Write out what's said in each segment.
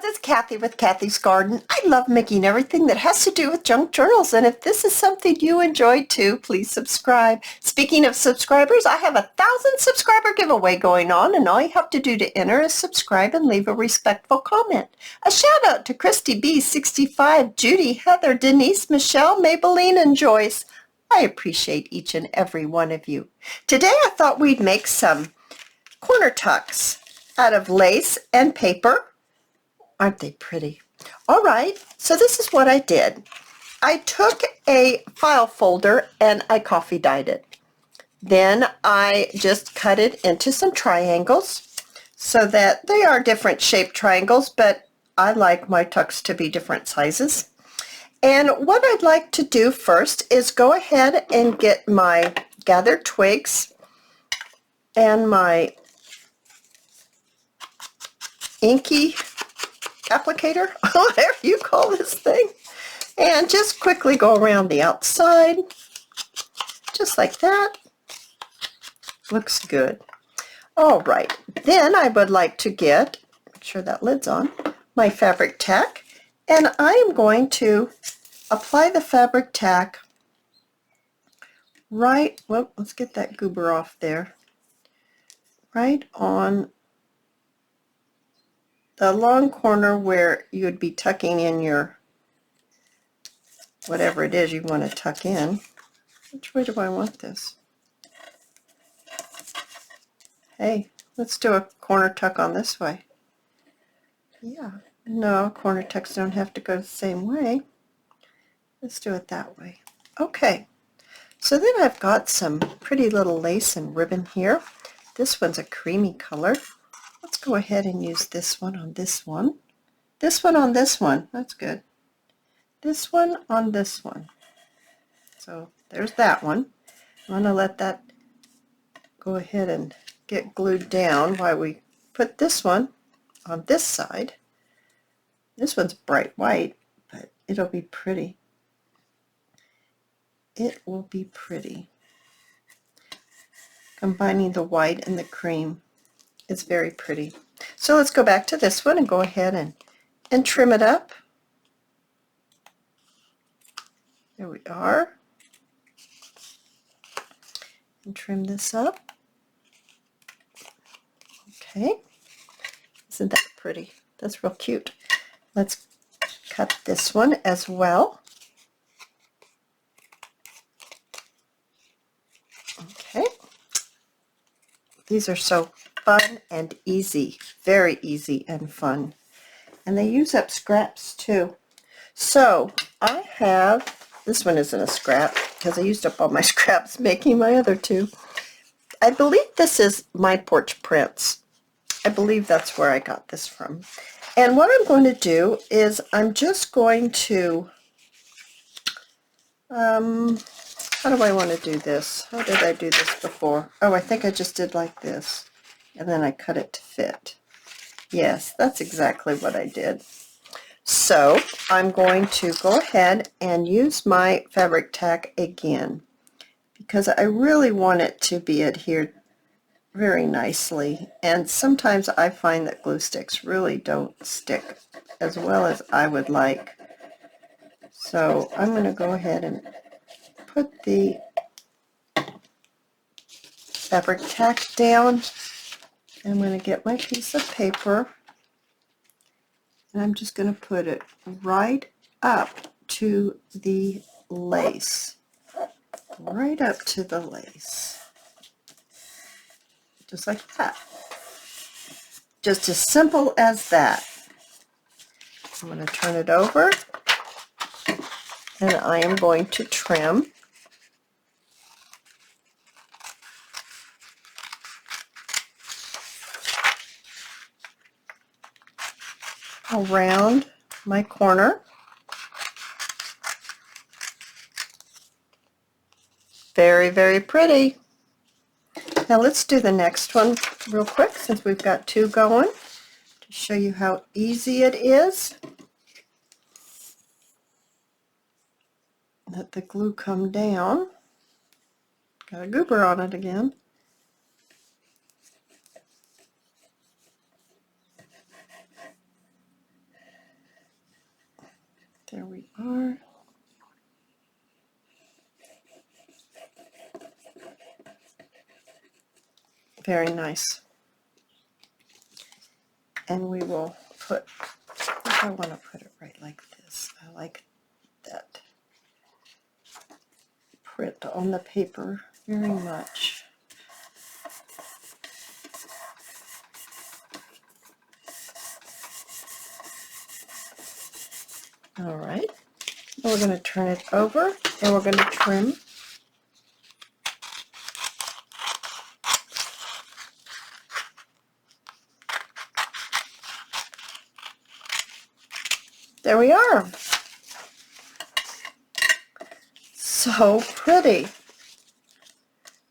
it's Cathy with Cathy's Garden. I love making everything that has to do with junk journals, and if this is something you enjoy too, please subscribe. Speaking of subscribers, I have a 1,000 subscriber giveaway going on, and all you have to do to enter is subscribe and leave a respectful comment. A shout out to Christy B65, Judy, Heather, Denise, Michelle, Maybelline, and Joyce. I appreciate each and every one of you. Today I thought we'd make some corner tucks out of lace and paper. Aren't they pretty? All right, so this is what I did. I took a file folder and I coffee dyed it. Then I just cut it into some triangles so that they are different shaped triangles, but I like my tucks to be different sizes. And what I'd like to do first is go ahead and get my gathered twigs and my inky applicator, whatever you call this thing, and just quickly go around the outside, just like that. Looks good. All right, then I would like to get, make sure that lid's on, my fabric tack, and I am going to apply the fabric tack right, well, let's get that goober off there, right on the long corner where you would be tucking in your whatever it is you want to tuck in. Which way do I want this? Hey, let's do a corner tuck on this way. Yeah, no, corner tucks don't have to go the same way. Let's do it that way. Okay, so then I've got some pretty little lace and ribbon here. This one's a creamy color. Let's go ahead and use this one on this one. This one on this one. That's good. This one on this one. So there's that one. I'm going to let that go ahead and get glued down while we put this one on this side. This one's bright white, but it'll be pretty. It will be pretty. Combining the white and the cream. It's very pretty. So let's go back to this one and go ahead and trim it up. There we are. And trim this up. Okay. Isn't that pretty? That's real cute. Let's cut this one as well. Okay. These are so fun and easy, very easy and fun. And they use up scraps too. So I have, this one isn't a scrap because I used up all my scraps making my other two. I believe this is My Porch Prints. I believe that's where I got this from. And what I'm going to do is I'm just going to, how do I want to do this? How did I do this before? Oh, I think I just did like this. And then I cut it to fit. Yes, that's exactly what I did. So I'm going to go ahead and use my fabric tack again because I really want it to be adhered very nicely. And sometimes I find that glue sticks really don't stick as well as I would like. So I'm going to go ahead and put the fabric tack down. I'm going to get my piece of paper and I'm just going to put it right up to the lace. Right up to the lace. Just like that. Just as simple as that. I'm going to turn it over and I am going to trim. Around my corner. Very, very pretty. Now let's do the next one real quick since we've got two going to show you how easy it is. Let the glue come down. Got a goober on it again. There we are. Very nice. And we will put, I want to put it right like this. I like that print on the paper very much. All right. Now we're going to turn it over and we're going to trim. There we are. So pretty.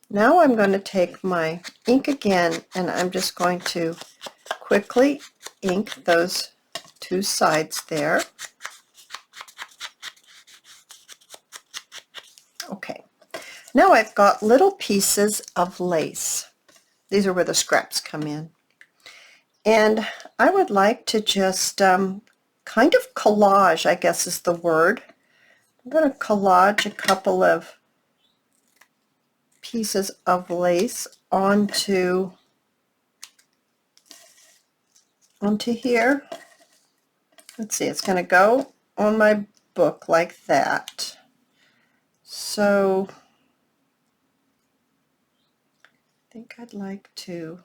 Now I'm going to take my ink again and I'm just going to quickly ink those two sides there. Okay. Now I've got little pieces of lace. These are where the scraps come in. And I would like to just kind of collage, I guess is the word. I'm going to collage a couple of pieces of lace onto here. Let's see, it's going to go on my book like that. So I think I'd like to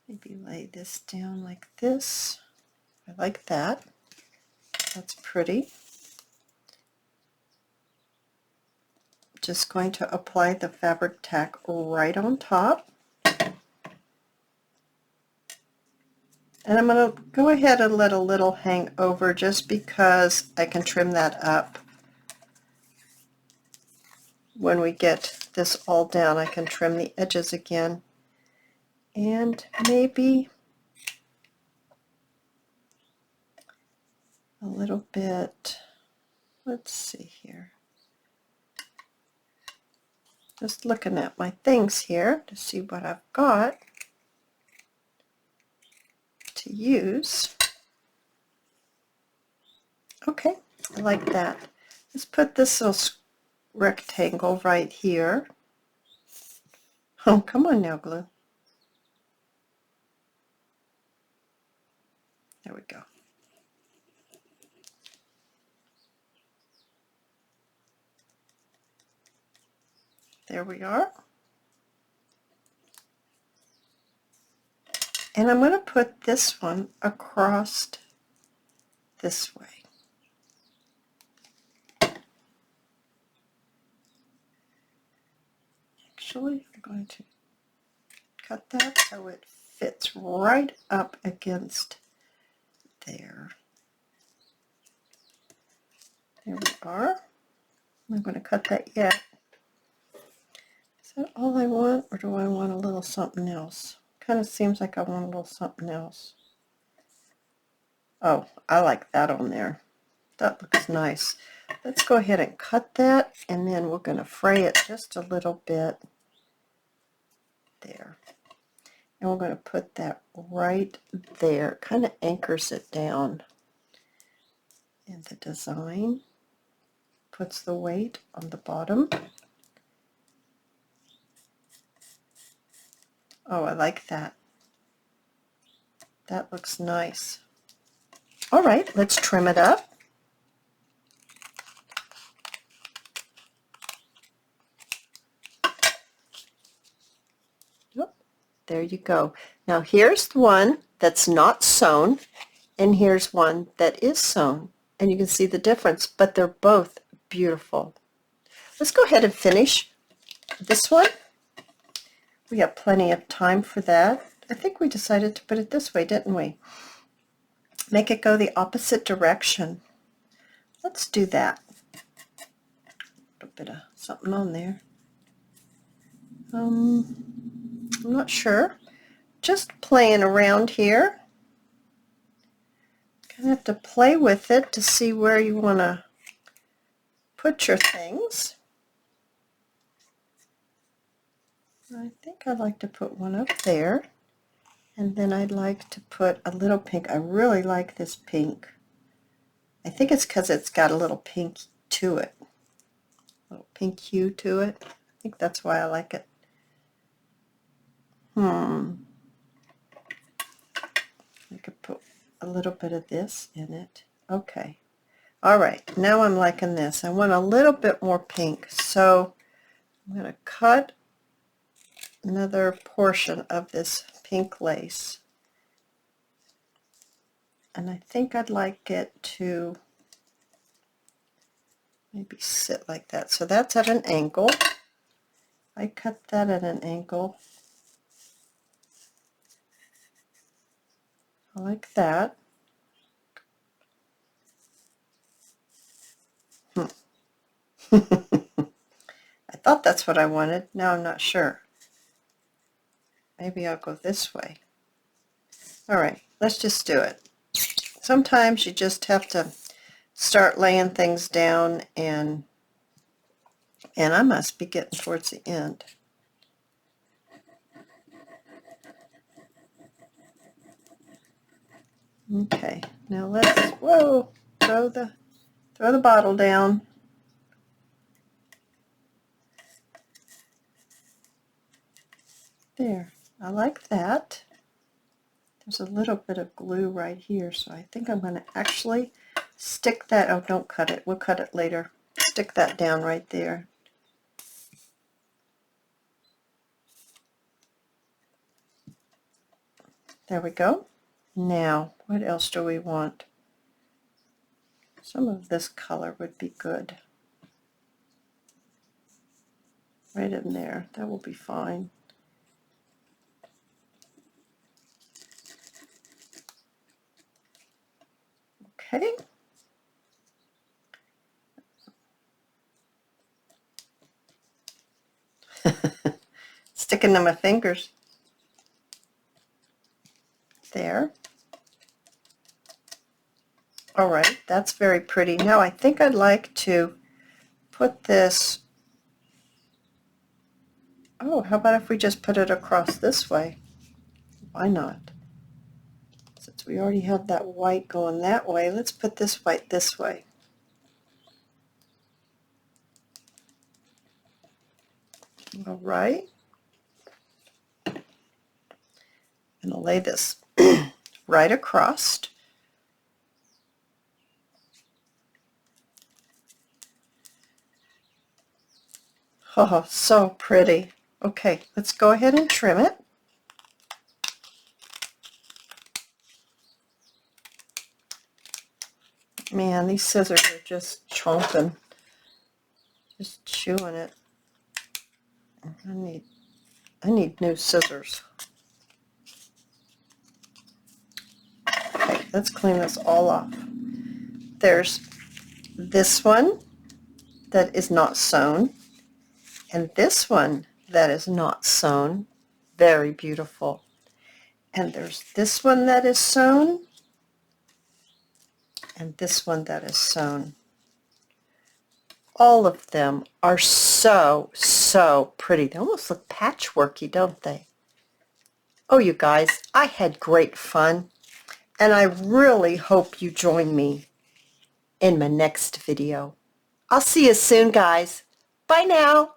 maybe lay this down like this. I like that. That's pretty. Just going to apply the fabric tack right on top. And I'm going to go ahead and let a little hang over just because I can trim that up. When we get this all down, I can trim the edges again. And maybe a little bit, let's see here. Just looking at my things here to see what I've got to use. Okay, I like that. Let's put this little rectangle right here. Oh, come on now, glue. There we go. There we are. And I'm going to put this one across this way. Actually, I'm going to cut that so it fits right up against there. There we are. I'm not going to cut that yet. Is that all I want, or do I want a little something else? Kind of seems like I want a little something else. Oh, I like that on there. That looks nice. Let's go ahead and cut that, and then we're going to fray it just a little bit there. And we're going to put that right there. Kind of anchors it down. And the design puts the weight on the bottom. Oh, I like that. That looks nice. All right, let's trim it up. Yep, there you go. Now here's the one that's not sewn, and here's one that is sewn. And you can see the difference, but they're both beautiful. Let's go ahead and finish this one. We have plenty of time for that. I think we decided to put it this way, didn't we? Make it go the opposite direction. Let's do that. A little bit of something on there. I'm not sure. Just playing around here. Kind of have to play with it to see where you want to put your things. I think I'd like to put one up there And then I'd like to put a little pink. I really like this pink. I think it's because it's got a little pink to it. A little pink hue to it. I think that's why I like it. I could put a little bit of this in it. Okay. All right. Now I'm liking this. I want a little bit more pink. So I'm going to cut another portion of this pink lace. And I think I'd like it to maybe sit like that. So that's at an angle. I cut that at an angle. Like that. I thought that's what I wanted. Now I'm not sure. Maybe I'll go this way. All right, let's just do it. Sometimes you just have to start laying things down, and I must be getting towards the end. Okay, now let's throw the bottle down. There, I like that. There's a little bit of glue right here, so I think I'm going to actually stick that. Oh, don't cut it. We'll cut it later. Stick that down right there. There we go. Now, what else do we want? Some of this color would be good. Right in there. That will be fine. Okay. Sticking to my fingers. There. All right, that's very pretty. Now I think I'd like to put this, oh, how about if we just put it across this way? Why not? Since we already have that white going that way, let's put this white this way. All right. I'm going to lay this right across. Oh, so pretty. Okay, let's go ahead and trim it. Man, these scissors are just chomping, just chewing it. I need new scissors. Okay, let's clean this all off. There's this one that is not sewn, and this one that is not sewn. Very beautiful. And there's this one that is sewn, and this one that is sewn. All of them are so, so pretty. They almost look patchworky, don't they? Oh, you guys, I had great fun, and I really hope you join me in my next video. I'll see you soon, guys. Bye now.